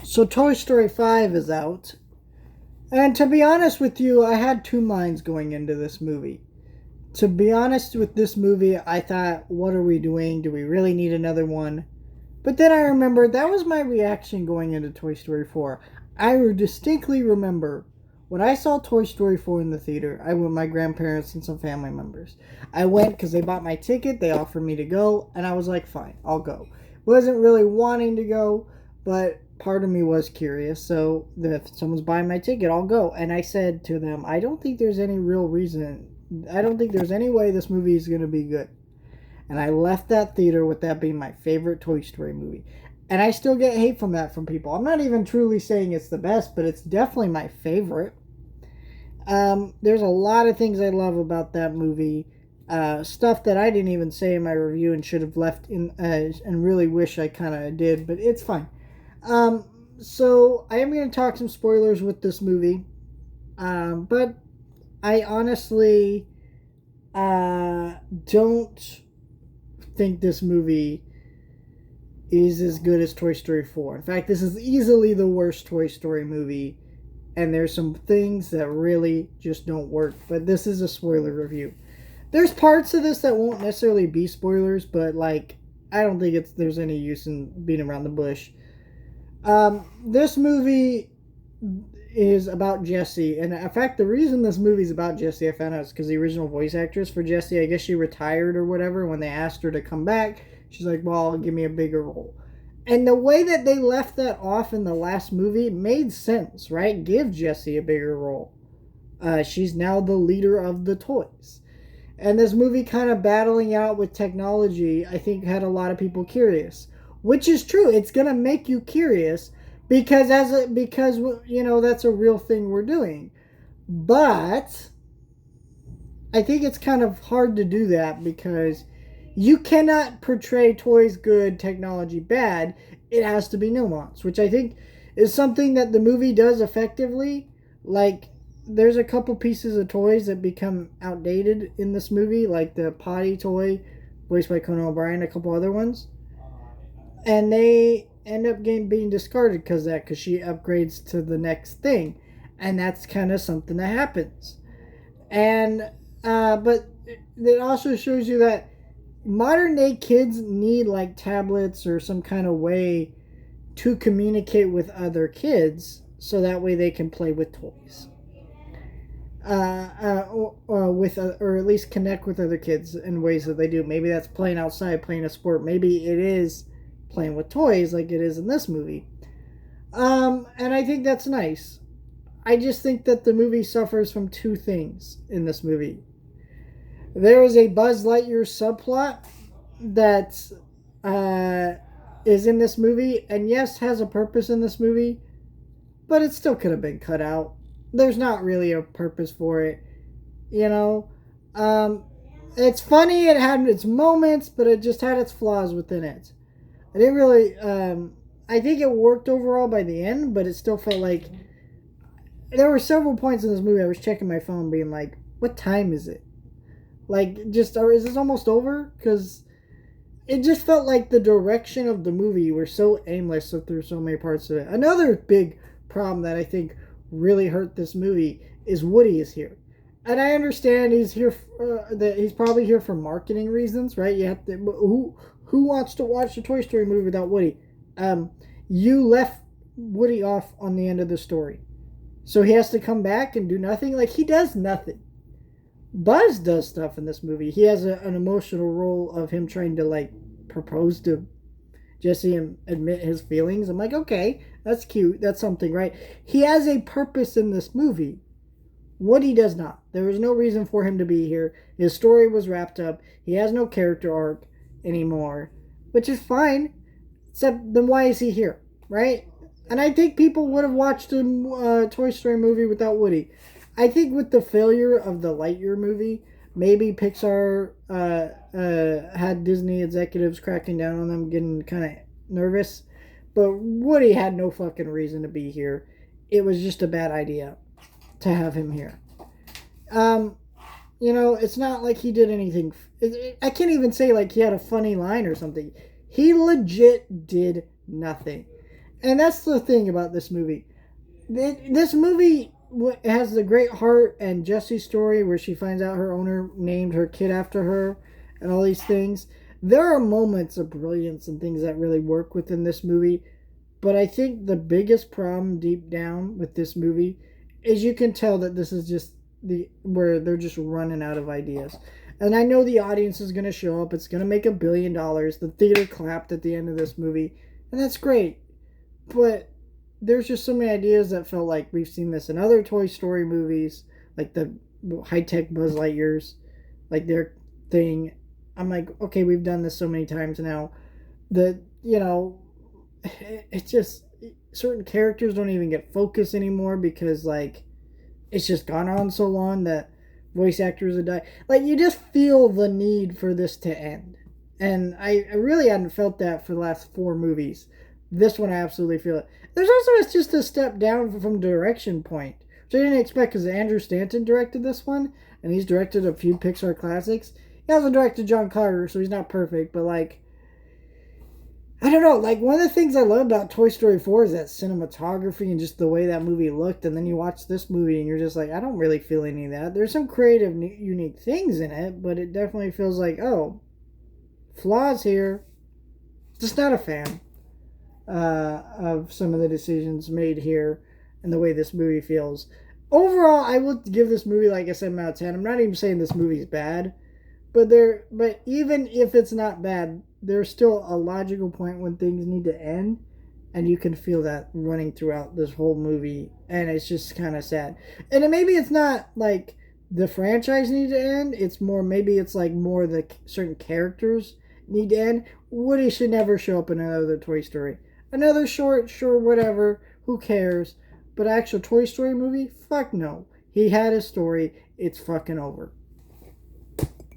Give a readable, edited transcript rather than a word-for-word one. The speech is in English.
So Toy Story 5 is out. And to be honest with you, I had two minds going into this movie. To be honest with this movie, I thought, what are we doing? Do we really need another one? But then I remembered that was my reaction going into Toy Story 4. I distinctly remember when I saw Toy Story 4 in the theater, I went with my grandparents and some family members. I went because they bought my ticket, they offered me to go, and I was like, fine, I'll go. Wasn't really wanting to go, but part of me was curious. So if someone's buying my ticket, I'll go. And I said to them, I don't think there's any real reason. I don't think there's any way this movie is going to be good. And I left that theater with that being my favorite Toy Story movie. And I still get hate from that from people. I'm not even truly saying it's the best, but it's definitely my favorite. There's a lot of things I love about that movie. Stuff that I didn't even say in my review and should have left in, and really wish I kind of did, but it's fine. Um, so I am going to talk some spoilers with this movie, but I honestly don't think this movie is as good as Toy Story 4. In fact, this is easily the worst Toy Story movie, and there's some things that really just don't work. But this is a spoiler review. There's parts of this that won't necessarily be spoilers, but like I don't think there's any use in being around the bush. This movie is about Jessie, and in fact, the reason this movie is about Jessie, I found out, is because the original voice actress for Jessie, I guess she retired or whatever. When they asked her to come back, she's like, "Well, give me a bigger role." And the way that they left that off in the last movie made sense, right? Give Jessie a bigger role. She's now the leader of the toys. And this movie kind of battling out with technology, I think had a lot of people curious, which is true. It's going to make you curious because you know that's a real thing we're doing. But I think it's kind of hard to do that because you cannot portray toys good, technology bad. It has to be nuanced, which I think is something that the movie does effectively. Like, there's a couple pieces of toys that become outdated in this movie, like the potty toy, voiced by Conan O'Brien, a couple other ones. And they end up being discarded because that, because she upgrades to the next thing. And that's kind of something that happens. And, but it also shows you that modern day kids need like tablets or some kind of way to communicate with other kids so that way they can play with toys, or at least connect with other kids in ways that they do. Maybe that's playing outside, playing a sport. Maybe it is playing with toys like it is in this movie. And I think that's nice. I just think that the movie suffers from two things in this movie. There is a Buzz Lightyear subplot that uh, is in this movie, and yes, has a purpose in this movie, but it still could have been cut out. There's not really a purpose for it, you know. Um, it's funny, it had its moments, but it just had its flaws within it. I didn't really. I think it worked overall by the end, but it still felt like there were several points in this movie I was checking my phone, being like, "What time is it? Like, just or is this almost over?" Because it just felt like the direction of the movie were so aimless through so many parts of it. Another big problem that I think really hurt this movie is Woody is here, and I understand he's here. That he's probably here for marketing reasons, right? You have to. Who wants to watch a Toy Story movie without Woody? You left Woody off on the end of the story, so he has to come back and do nothing. Like, he does nothing. Buzz does stuff in this movie. He has an emotional role of him trying to like propose to Jesse and admit his feelings. I'm like, okay, that's cute. That's something, right? He has a purpose in this movie. Woody does not. There was no reason for him to be here. His story was wrapped up. He has no character arc anymore, which is fine. Except then why is he here, right? And I think people would have watched a Toy Story movie without Woody. I think with the failure of the Lightyear movie, maybe Pixar had Disney executives cracking down on them, getting kind of nervous. But Woody had no fucking reason to be here. It was just a bad idea to have him here. Um, it's not like he did anything. I can't even say like he had a funny line or something. He legit did nothing. And that's the thing about this movie. This movie has the great heart and Jesse's story where she finds out her owner named her kid after her and all these things. There are moments of brilliance and things that really work within this movie. But I think the biggest problem deep down with this movie is you can tell that this is just where they're just running out of ideas. And I know the audience is going to show up. It's going to make $1 billion. The theater clapped at the end of this movie, and that's great. But there's just so many ideas that felt like we've seen this in other Toy Story movies, like the high tech Buzz Lightyears, like their thing. I'm like, okay, we've done this so many times now. The it's just certain characters don't even get focus anymore because like it's just gone on so long that voice actors have died. Like you just feel the need for this to end, and I really hadn't felt that for the last four movies. This one I absolutely feel it. There's also it's just a step down from direction point, which I didn't expect because Andrew Stanton directed this one, and he's directed a few Pixar classics. He also directed John Carter, so he's not perfect, but like I don't know. Like one of the things I love about Toy Story 4 is that cinematography and just the way that movie looked. And then you watch this movie and you're just like, I don't really feel any of that. There's some creative, unique things in it, but it definitely feels like, oh, flaws here. Just not a fan of some of the decisions made here and the way this movie feels. Overall, I would give this movie like a 7 out of 10. I'm not even saying this movie's bad, but even if it's not bad, there's still a logical point when things need to end, and you can feel that running throughout this whole movie, and it's just kind of sad. And maybe it's not like the franchise need to end, it's more maybe it's like more the certain characters need to end. Woody should never show up in another Toy Story. Another short, sure, whatever, who cares? But actual Toy Story movie? Fuck no. He had a story, it's fucking over.